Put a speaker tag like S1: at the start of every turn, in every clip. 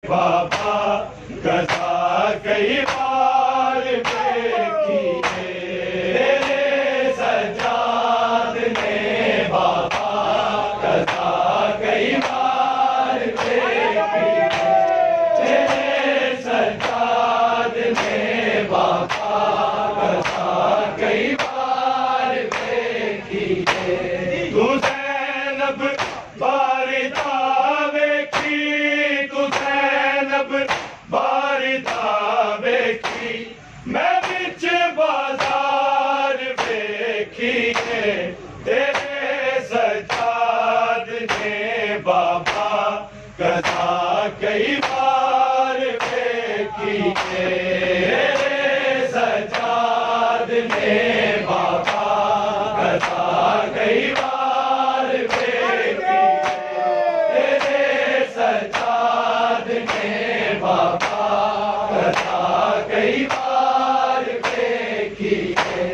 S1: बाबा कज़ा कई बार देखी है तेरे सज्जाद ने बाबा कज़ा कई बार देखी है तेरे सज्जाद ने बाबा कज़ा कई बार देखी है तू ज़ैनब बारिदा वेखी तू ज़ैनब बारिदा वेखी मैं बिच बाजार वेखी है तेरे सज्जाद ने बाबा कज़ा कई बार वेखी है तेरे सज्जाद ने बाबा कज़ा कई बार वेखी तेरे सज्जाद ने बाबा कज़ा कई बार वेखी है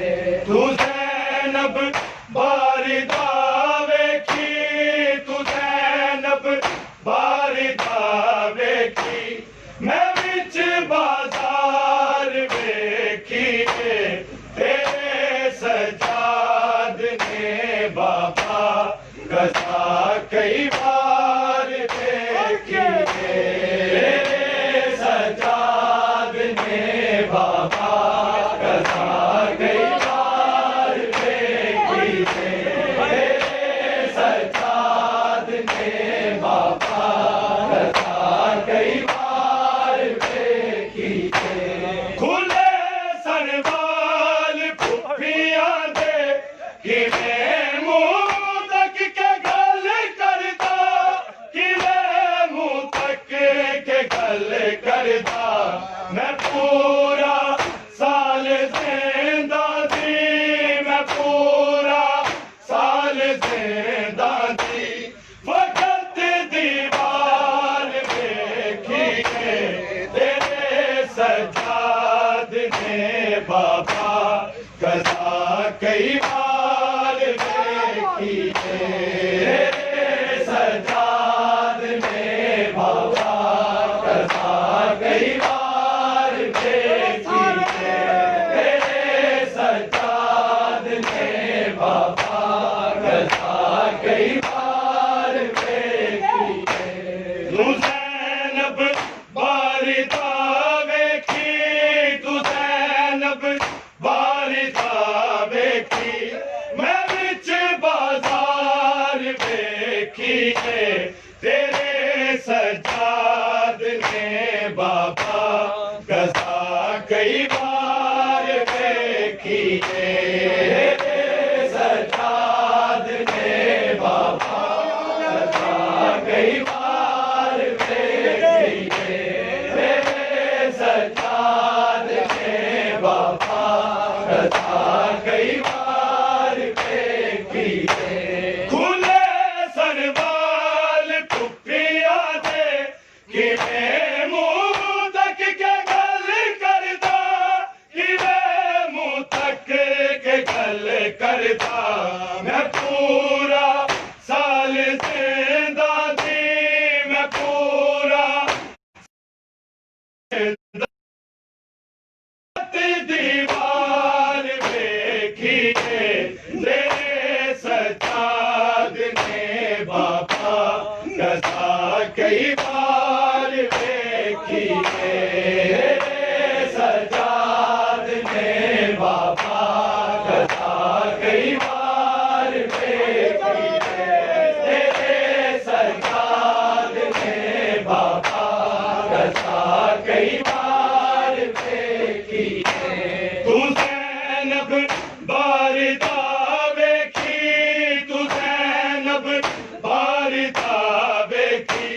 S1: तू ज़ैनब बारिदा वेखी तू ज़ैनब बारिदा वेखी मैं बिच बाजार वेखी है तेरे सज्जाद ने बाबा कज़ा कई बार देखी है तेरे सज्जाद ने बाबा कज़ा कई बार देखी है तेरे सज्जाद ने बाबा कज़ा कई बार देखी है खुले सरवाल फुफियां दे किवें मुंह तक के गल करदा किवें मुंह तक के गल करदा मैं पूरा साल ज़िंदा थी मैं पूरा साल ज़िंदा थी वक़्त दीवार वेखी है तेरे सज्जाद ने बाबा कज़ा कई बार वेखी है तेरे सज्जाद ने बाबा कज़ा कई बार वेखी है तेरे सज्जाद ने बाबा कज़ा कई बार वेखी है तू ज़ैनब बारिदा वेखी तू ज़ैनब बारिदा वेखी मैं बिच बाजार वेखी है तेरे सज्जाद ने बाबा कज़ा कई बार वेखी है तेरे सज्जाद ने बाबा कज़ा कई बार वेखी है तेरे सज्जाद ने बाबा कज़ा कई बार वेखी है खुले सरवाल फुफियां दे किवें मुंह तक के गल करदा किवें मुंह तक के गल करदा मैं पूरा साल ज़िंदा थी मैं पूरा दीवार वेखी है तेरे सज्जाद ने बाबा कज़ा कई बार वेखी है तेरे सज्जाद ने बाबा कज़ा कई बार वेखी है तेरे सज्जाद ने बाबा कज़ा कई बार वेखी है तू ज़ैनब बारिदा वेखी तू ज़ैनब बारिदा वेखी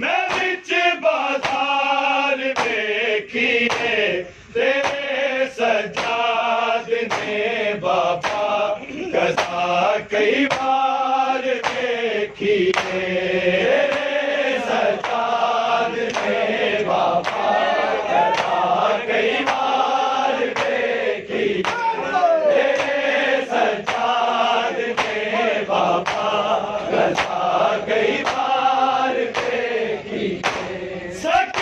S1: मैं बिच बाजार वेखी है तेरे सज्जाद ने बाबा कज़ा कई बार वेखी है तेरे सज्जाद ने बाबा कज़ा कई बार वेखी तेरे सज्जाद ने बाबा कज़ा कई बार वेखी सक